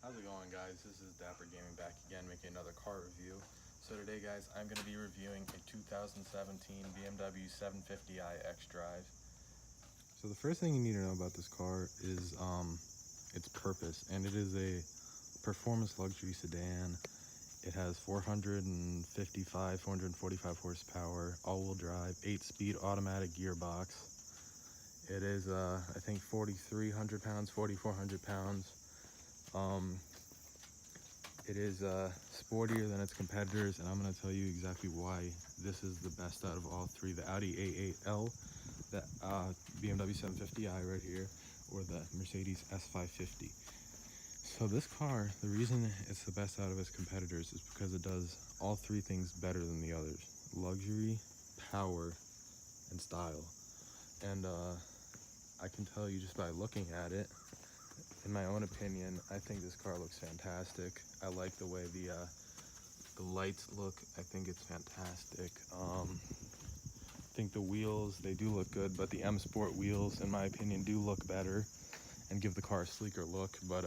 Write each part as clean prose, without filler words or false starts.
How's it going, guys? This is Dapper Gaming back again, making another car review. So today, guys, I'm going to be reviewing a 2017 BMW 750i XDrive. So the first thing you need to know about this car is its purpose, and it is a performance luxury sedan. It has 445 horsepower, all-wheel drive, 8-speed automatic gearbox. It is, I think, 4,300 pounds, 4,400 pounds. It is sportier than its competitors, and I'm going to tell you exactly why this is the best out of all three. The Audi A8L, the BMW 750i right here, or the Mercedes S550. So this car, the reason it's the best out of its competitors is because it does all three things better than the others: luxury, power, and style. And I can tell you just by looking at it, in my own opinion, I think this car looks fantastic. I like the way the lights look. I think it's fantastic. I think the wheels, they do look good, but the M Sport wheels, in my opinion, do look better and give the car a sleeker look, but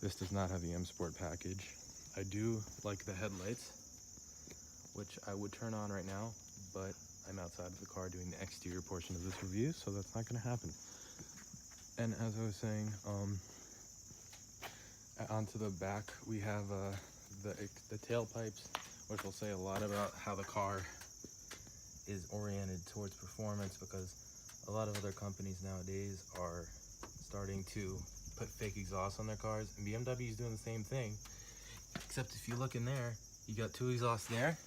this does not have the M Sport package. I do like the headlights, which I would turn on right now, but I'm outside of the car doing the exterior portion of this review, so that's not going to happen. And as I was saying, onto the back, we have the tailpipes, which will say a lot about how the car is oriented towards performance, because a lot of other companies nowadays are starting to put fake exhaust on their cars, and BMW is doing the same thing, except if you look in there, you got two exhausts there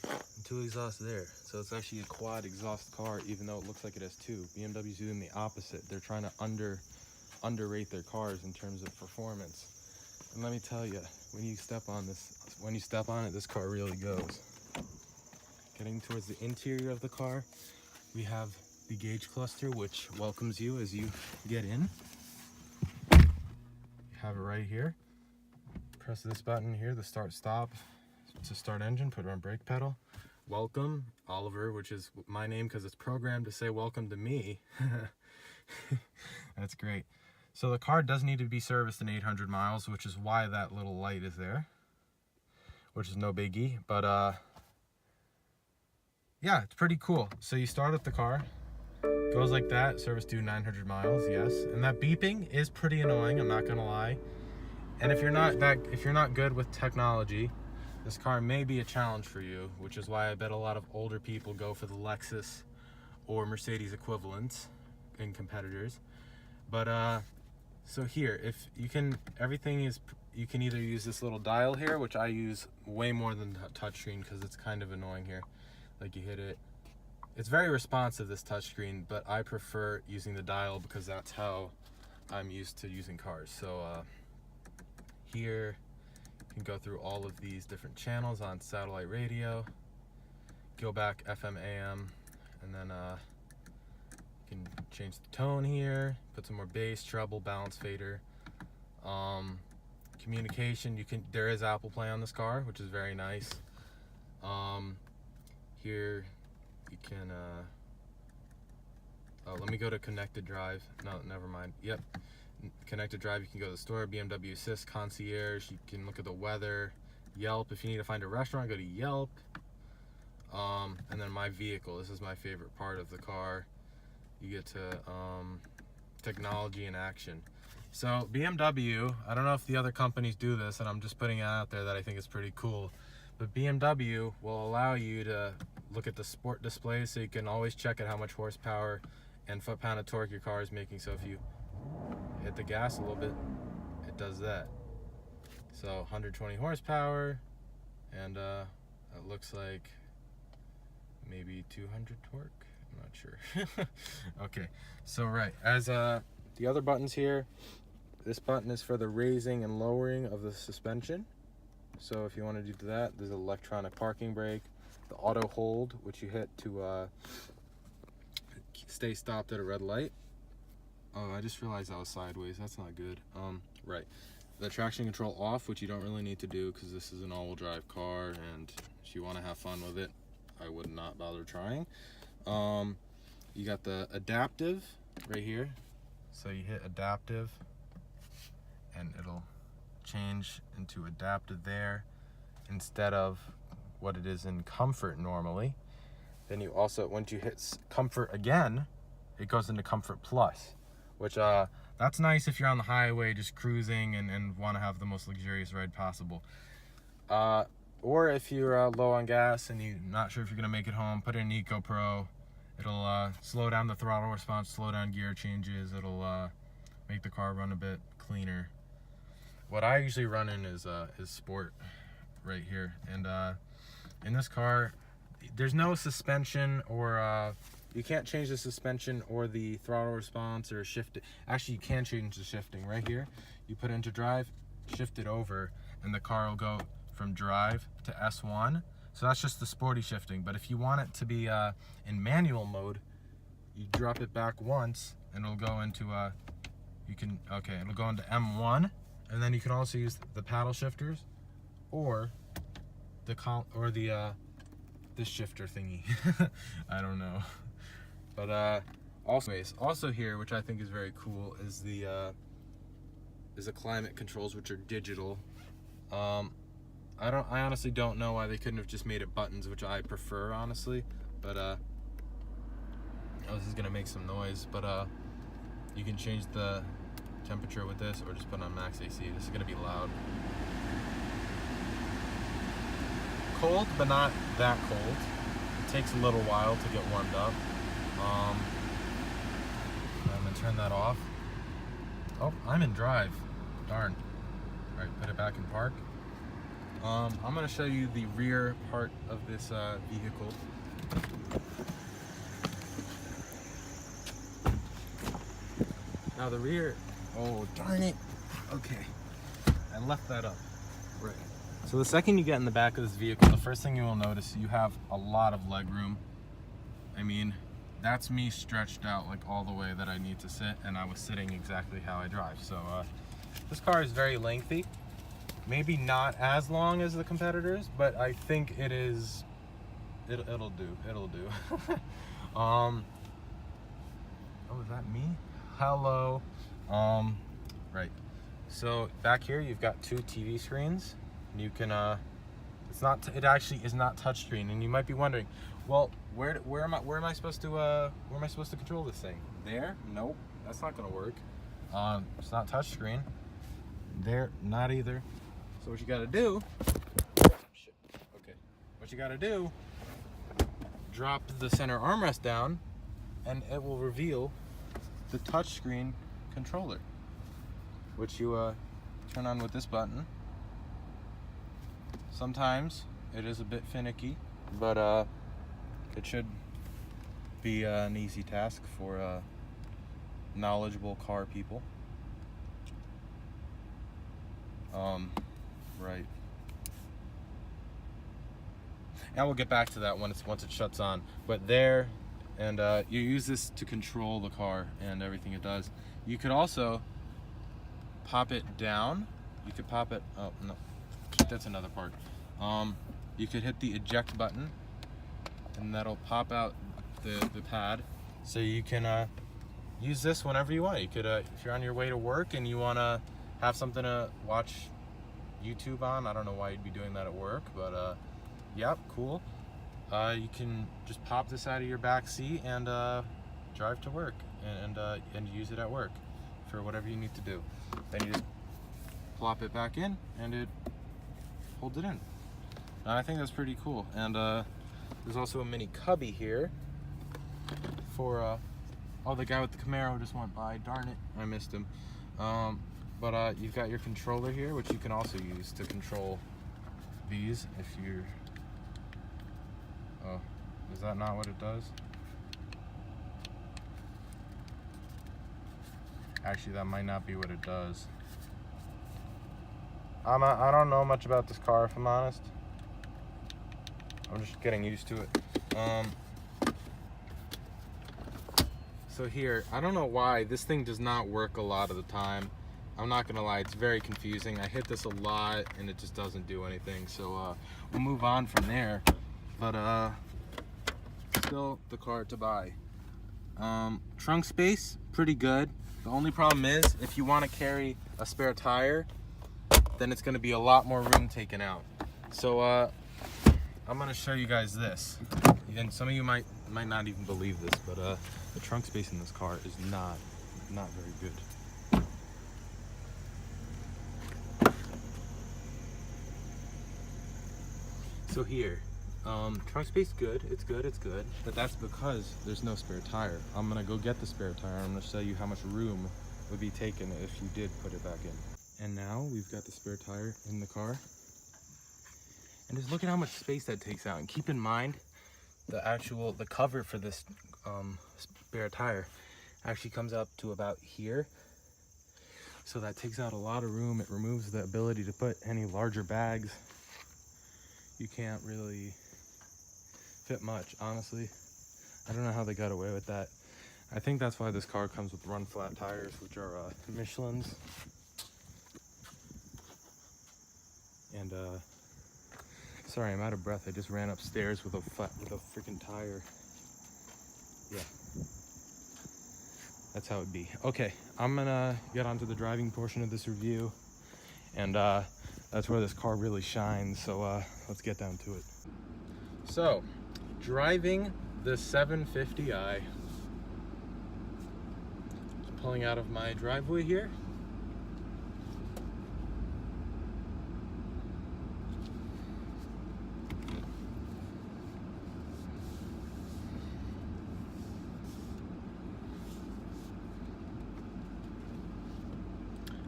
and two exhausts there. So it's actually a quad exhaust car, even though it looks like it has two. BMW's doing the opposite. They're trying to underrate their cars in terms of performance. And let me tell you, when you step on it, this car really goes. Getting towards the interior of the car, we have the gauge cluster, which welcomes you as you get in. You have it right here. Press this button here, the start stop, to start engine, put it on brake pedal. Welcome, Oliver, which is my name because it's programmed to say welcome to me. That's great. So the car does need to be serviced in 800 miles, which is why that little light is there, which is no biggie. But yeah, it's pretty cool. So you start up the car, goes like that, service due 900 miles, yes. And that beeping is pretty annoying, I'm not gonna lie. And if you're not good with technology, this car may be a challenge for you, which is why I bet a lot of older people go for the Lexus or Mercedes equivalents in competitors. But so here, if you can, you can either use this little dial here, which I use way more than touchscreen because it's kind of annoying here. Like, you hit it, it's very responsive, this touchscreen, but I prefer using the dial because that's how I'm used to using cars. So here you can go through all of these different channels on satellite radio, go back FM, AM, and then you can change the tone here, put some more bass, treble, balance fader. Communication, there is Apple Play on this car, which is very nice. Here you can oh, let me go to connected drive. No, never mind. Yep, connected drive. You can go to the store, BMW Assist, concierge. You can look at the weather, Yelp. If you need to find a restaurant, go to Yelp. And then my vehicle, this is my favorite part of the car. You get to technology in action. So BMW, I don't know if the other companies do this, and I'm just putting it out there that I think is pretty cool, but BMW will allow you to look at the sport displays, so you can always check out how much horsepower and foot-pound of torque your car is making. So if you hit the gas a little bit, it does that. So 120 horsepower, and it looks like maybe 200 torque. I'm not sure. Okay, so right, as the other buttons here, this button is for the raising and lowering of the suspension. So if you want to do that, there's an electronic parking brake, the auto hold, which you hit to stay stopped at a red light. Oh, I just realized I was sideways. That's not good. Right. The traction control off, which you don't really need to do because this is an all-wheel drive car, and if you want to have fun with it, I would not bother trying. You got the adaptive right here. So you hit adaptive, and it'll change into adaptive there instead of what it is in comfort normally. Then you also, once you hit comfort again, it goes into comfort plus, which that's nice if you're on the highway just cruising and want to have the most luxurious ride possible. Or if you're low on gas and you're not sure if you're going to make it home, put in Eco Pro. It'll slow down the throttle response, slow down gear changes. It'll make the car run a bit cleaner. What I usually run in is Sport right here. And in this car, there's no suspension or you can't change the suspension or the throttle response or shift it. Actually, you can change the shifting right here. You put it into drive, shift it over, and the car will go from drive to S1. So that's just the sporty shifting. But if you want it to be in manual mode, you drop it back once and it'll go into it'll go into M1, and then you can also use the paddle shifters or this shifter thingy. I don't know. But also here, which I think is very cool, is the climate controls, which are digital. I honestly don't know why they couldn't have just made it buttons, which I prefer, honestly. But oh, this is gonna make some noise. But you can change the temperature with this, or just put on max AC. This is gonna be loud. Cold, but not that cold. It takes a little while to get warmed up. I'm gonna turn that off. Oh, I'm in drive. Darn. All right, put it back in park. I'm gonna show you the rear part of this vehicle. Now the rear, oh darn it. Okay, I left that up. Right. So the second you get in the back of this vehicle, the first thing you will notice, you have a lot of leg room. I mean, that's me stretched out like all the way that I need to sit, and I was sitting exactly how I drive. So this car is very lengthy. Maybe not as long as the competitors, but I think it is. It'll do. It'll do. Oh, is that me? Hello. Right. So back here you've got two TV screens. You can it actually is not touchscreen, and you might be wondering, well, where am I supposed to control this thing? There? Nope, that's not gonna work. It's not touchscreen. There, not either. So what you gotta do, what you gotta do, drop the center armrest down, and it will reveal the touchscreen controller, which you turn on with this button. Sometimes it is a bit finicky, but it should be an easy task for knowledgeable car people. Right. And we'll get back to that once it shuts on. But there, and you use this to control the car and everything it does. You could also pop it down. You could pop it. Oh no, that's another part. You could hit the eject button, and that'll pop out the pad. So you can use this whenever you want. You could, if you're on your way to work and you want to have something to watch YouTube on. I don't know why you'd be doing that at work, but yep, cool. You can just pop this out of your back seat and drive to work and use it at work for whatever you need to do. Then you just plop it back in and it holds it in. And I think that's pretty cool. And there's also a mini cubby here for oh, the guy with the Camaro just went by. Darn it, I missed him. But you've got your controller here, which you can also use to control these if you're... Oh, is that not what it does? Actually, that might not be what it does. I don't know much about this car, if I'm honest. I'm just getting used to it. So here, I don't know why this thing does not work a lot of the time. I'm not gonna lie, it's very confusing. I hit this a lot and it just doesn't do anything. So we'll move on from there. But still the car to buy. Trunk space, pretty good. The only problem is if you want to carry a spare tire, then it's going to be a lot more room taken out. So I'm going to show you guys this. And some of you might not even believe this, but the trunk space in this car is not very good. So here, trunk space good, it's good, but that's because there's no spare tire. I'm gonna go get the spare tire. I'm gonna show you how much room would be taken if you did put it back in. And now we've got the spare tire in the car. And just look at how much space that takes out. And keep in mind, the cover for this spare tire actually comes up to about here. So that takes out a lot of room. It removes the ability to put any larger bags. You can't really fit much, honestly. I don't know how they got away with that. I think that's why this car comes with run flat tires, which are Michelin's. And sorry, I'm out of breath. I just ran upstairs with a freaking tire. Yeah, that's how it'd be. Okay, I'm gonna get onto the driving portion of this review, and that's where this car really shines. So let's get down to it. So, driving the 750i. Pulling out of my driveway here.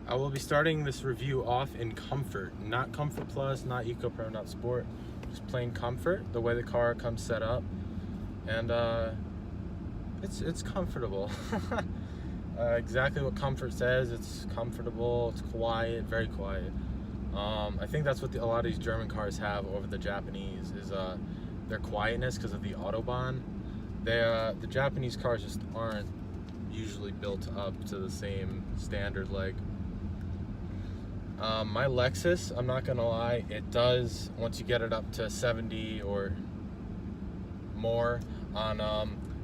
I will be starting this review off in comfort, not Comfort Plus, not Eco Pro, not Sport, just plain comfort, the way the car comes set up, and it's comfortable. Exactly what comfort says. It's comfortable, it's quiet, very quiet. I think that's what a lot of these German cars have over the Japanese, is their quietness because of the Autobahn. The Japanese cars just aren't usually built up to the same standard. Like my Lexus, I'm not gonna lie, it does, once you get it up to 70 or more on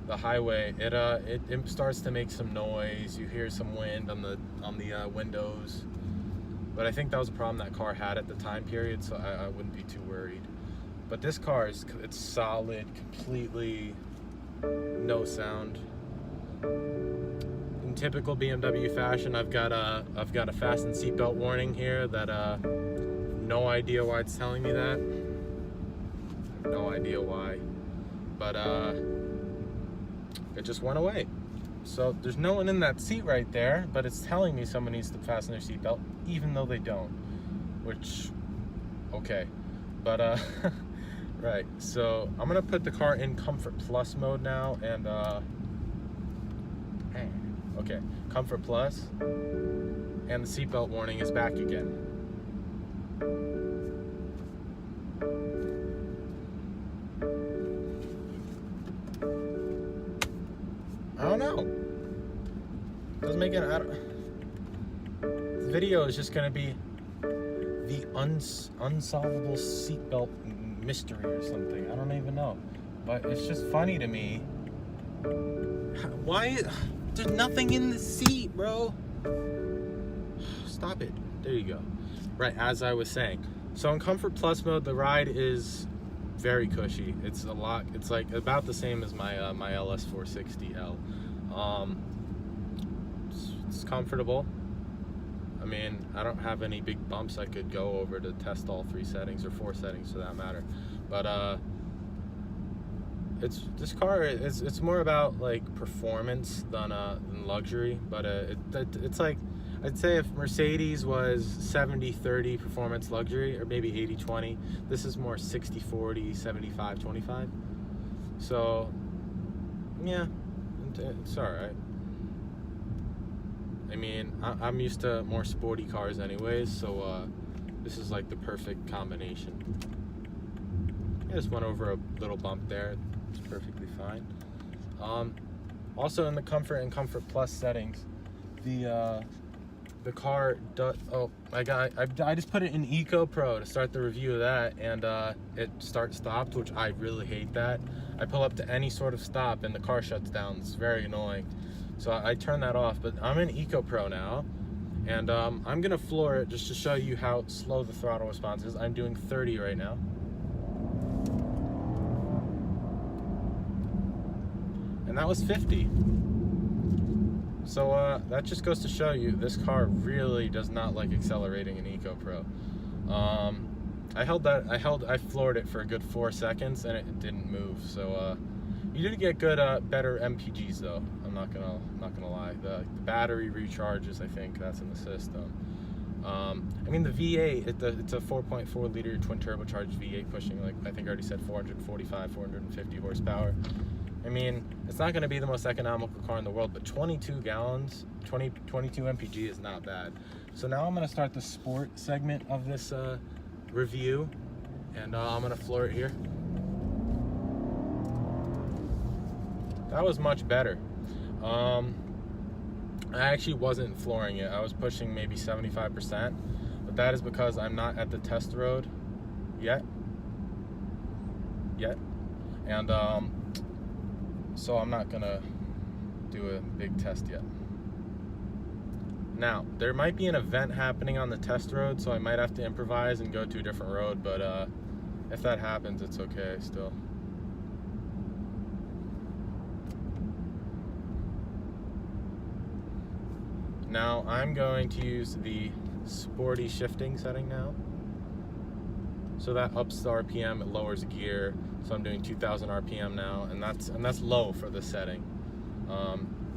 the highway, it starts to make some noise. You hear some wind on the windows, but I think that was a problem that car had at the time period, so I wouldn't be too worried. But this car it's solid, completely no sound. In typical BMW fashion, I've got a fasten seatbelt warning here that no idea why it's telling me that. I have no idea why, but it just went away. So there's no one in that seat right there, but it's telling me someone needs to fasten their seatbelt, even though they don't. Which, okay, but right. So I'm gonna put the car in Comfort Plus mode now, and okay, Comfort Plus, and the seatbelt warning is back again. I don't know. Doesn't make it. The video is just gonna be the unsolvable seatbelt mystery or something. I don't even know, but it's just funny to me. Why? There's nothing in the seat, bro. Stop it. There you go. Right, as I was saying. So in Comfort Plus mode, the ride is very cushy. It's like about the same as my my LS 460L. It's comfortable. I mean, I don't have any big bumps I could go over to test all 3 settings, or 4 settings for that matter. But this car it's more about like performance than luxury. But it's like, I'd say if Mercedes was 70-30 performance luxury, or maybe 80-20, this is more 60-40, 75-25. So yeah, it's all right. I mean, I'm used to more sporty cars anyways, so this is like the perfect combination. I just went over a little bump there. It's perfectly fine. Also in the Comfort and Comfort Plus settings, the car does. Oh, I just put it in Eco Pro to start the review of that, and it stopped, which I really hate that. I pull up to any sort of stop and the car shuts down. It's very annoying. So I turn that off, but I'm in Eco Pro now, And I'm gonna floor it just to show you how slow the throttle response is. I'm doing 30 right now. And that was 50. So that just goes to show you this car really does not like accelerating in EcoPro. I floored it for a good 4 seconds and it didn't move. So you did get good, better MPGs though. I'm not gonna lie. The battery recharges, I think that's in the system. I mean the V8, it's a 4.4 liter twin turbocharged V8 pushing, like I think I already said 445, 450 horsepower. I mean, it's not going to be the most economical car in the world, but 22 gallons, 22 MPG is not bad. So now I'm going to start the sport segment of this review, and I'm going to floor it here. That was much better. I actually wasn't flooring it. I was pushing maybe 75%, but that is because I'm not at the test road yet. And so I'm not gonna do a big test yet. Now, there might be an event happening on the test road, so I might have to improvise and go to a different road, but if that happens, it's okay still. Now, I'm going to use the sporty shifting setting now. So that ups the RPM, it lowers gear. So I'm doing 2,000 RPM now, and that's low for the setting.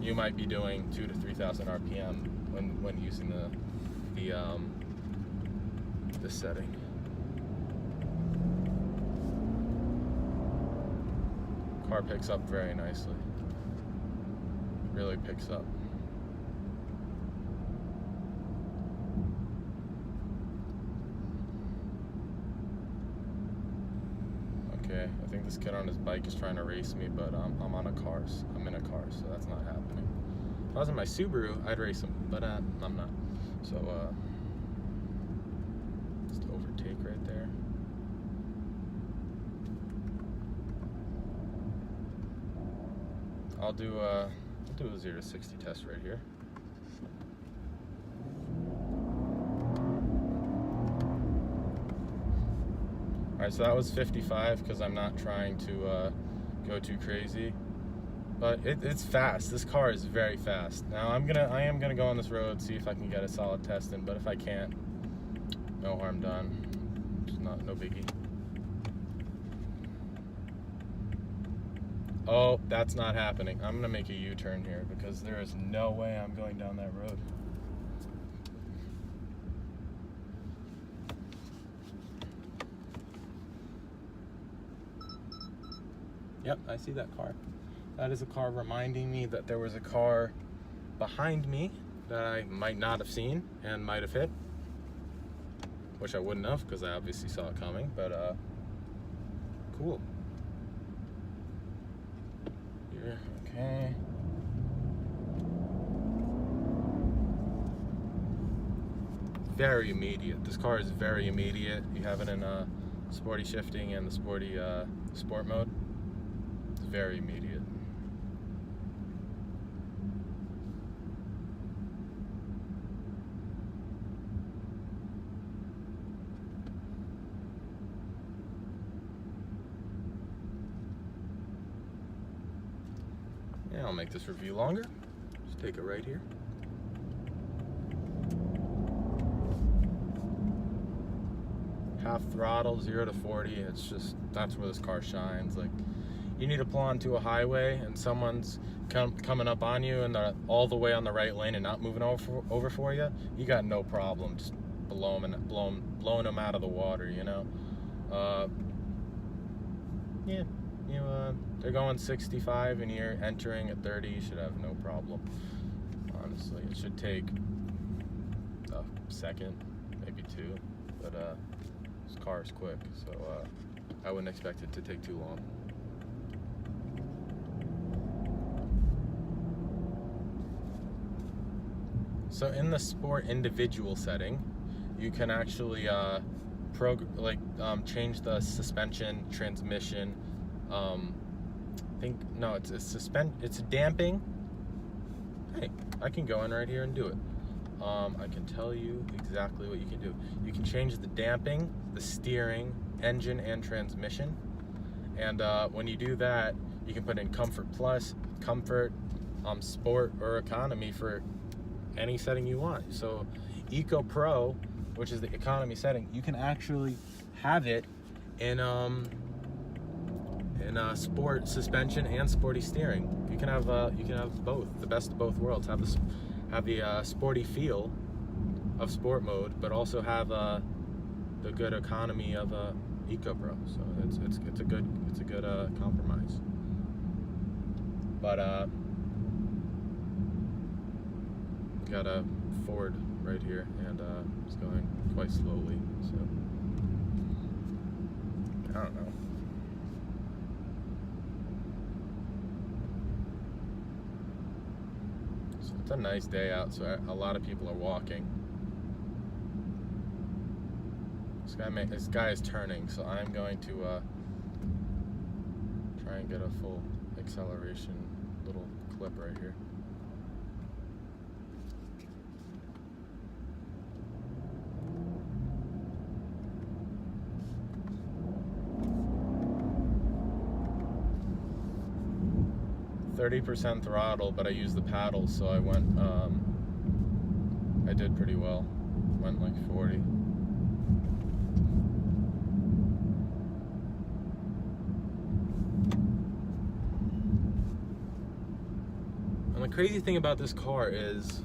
You might be doing 2,000 to 3,000 RPM when using this setting. Car picks up very nicely. Really picks up. I think this kid on his bike is trying to race me, but I'm in a car, so that's not happening. If I was in my Subaru, I'd race him, but I'm not. So just overtake right there. I'll do a 0 to 60 test right here. Alright, so that was 55 because I'm not trying to go too crazy, but it's fast. This car is very fast. Now I am gonna go on this road, see if I can get a solid test in, but if I can't, no harm done. Just no biggie. Oh, that's not happening. I'm gonna make a U-turn here because there is no way I'm going down that road. Yep, I see that car. That is a car reminding me that there was a car behind me that I might not have seen and might have hit. Which I wouldn't have because I obviously saw it coming, but cool. Here, okay. Very immediate. This car is very immediate. You have it in sporty shifting and the sporty sport mode. Very immediate. Yeah, I'll make this review longer. Just take it right here. Half throttle, 0 to 40. It's just, that's where this car shines. Like, you need to pull onto a highway and someone's coming up on you and they're all the way on the right lane and not moving over for you, you got no problem just blowing them out of the water, you know. Yeah, they're going 65 and you're entering at 30, you should have no problem. Honestly, it should take a second, maybe 2, but this car is quick, so I wouldn't expect it to take too long. So in the sport individual setting, you can actually change the suspension, transmission. It's damping. Hey, I can go in right here and do it. I can tell you exactly what you can do. You can change the damping, the steering, engine, and transmission. And when you do that, you can put in Comfort Plus, Comfort, Sport, or Economy for any setting you want. So Eco Pro, which is the economy setting, you can actually have it in sport suspension and sporty steering. You can have both, the best of both worlds. Have the sporty feel of sport mode, but also have the good economy of Eco Pro. So it's a good compromise. But got a Ford right here, and it's going quite slowly. So I don't know. So it's a nice day out, so a lot of people are walking. This guy is turning, so I'm going to try and get a full acceleration little clip right here. %, throttle, but I used the paddle, so I went, I did pretty well. Went like 40. And the crazy thing about this car is,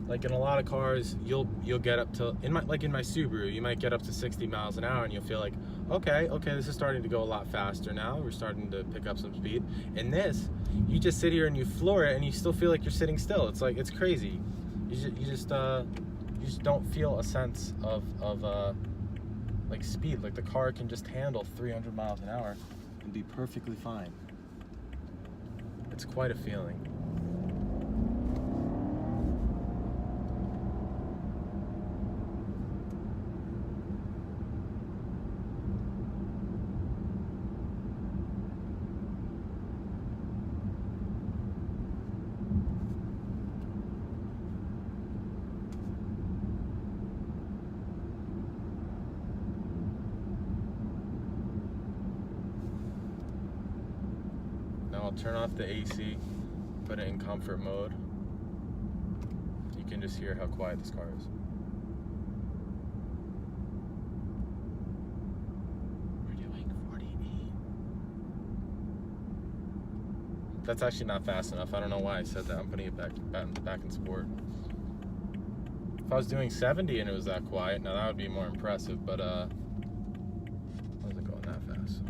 like in a lot of cars, you'll get up to, in my Subaru, you might get up to 60 miles an hour and you'll feel like, okay, this is starting to go a lot faster now. We're starting to pick up some speed. In this, you just sit here and you floor it and you still feel like you're sitting still. It's like, it's crazy. You just don't feel a sense of like speed. Like the car can just handle 300 miles an hour and be perfectly fine. It's quite a feeling. I'll turn off the AC, put it in comfort mode. You can just hear how quiet this car is. We're doing 48. That's actually not fast enough. I don't know why I said that. I'm putting it back in sport. If I was doing 70 and it was that quiet, now that would be more impressive, but I wasn't going that fast.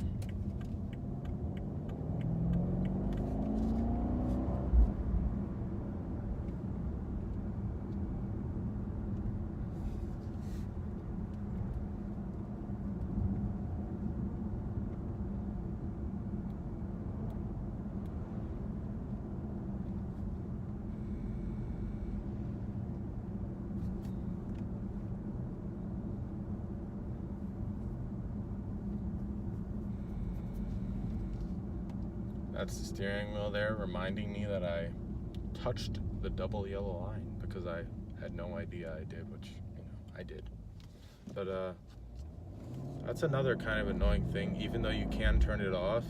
That's the steering wheel there, reminding me that I touched the double yellow line because I had no idea I did, which, I did. But that's another kind of annoying thing. Even though you can turn it off,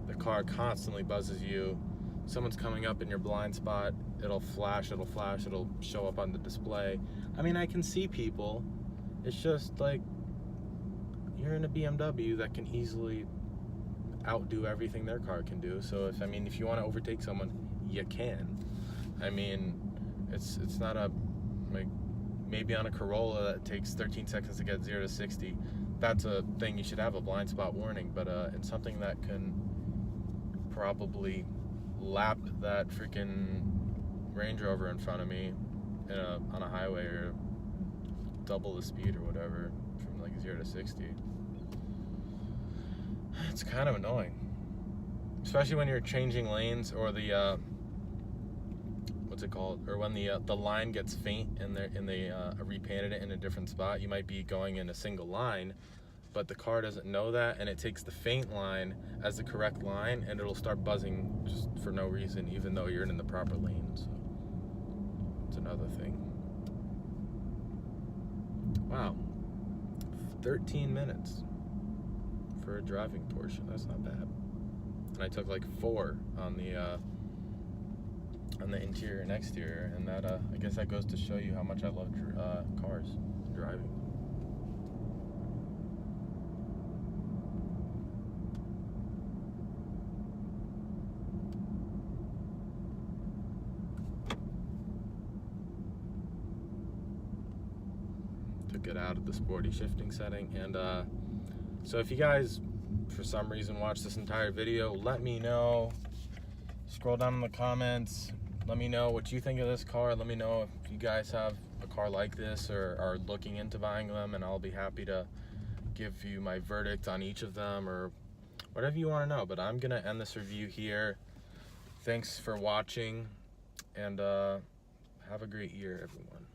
the car constantly buzzes you. Someone's coming up in your blind spot, it'll flash, it'll show up on the display. I mean, I can see people. It's just like, you're in a BMW that can easily outdo everything their car can do. So if you want to overtake someone, you can. I mean, it's not a, like, maybe on a Corolla that takes 13 seconds to get 0 to 60, that's a thing you should have a blind spot warning. But in something that can probably lap that freaking Range Rover in front of me on a highway, or double the speed or whatever from like 0 to 60, it's kind of annoying, especially when you're changing lanes, or the what's it called, or when the line gets faint and they repainted it in a different spot. You might be going in a single line, but the car doesn't know that, and it takes the faint line as the correct line, and it'll start buzzing just for no reason, even though you're in the proper lane. So it's another thing. 13 minutes for a driving portion. That's not bad. And I took like 4 on the interior and exterior, and that I guess that goes to show you how much I love cars, driving. Took it out of the sporty shifting setting, and so if you guys for some reason watch this entire video, let me know. Scroll down in the comments, let me know what you think of this car. Let me know if you guys have a car like this or are looking into buying them, and I'll be happy to give you my verdict on each of them or whatever you want to know. But I'm gonna end this review here. Thanks for watching, and have a great year, everyone.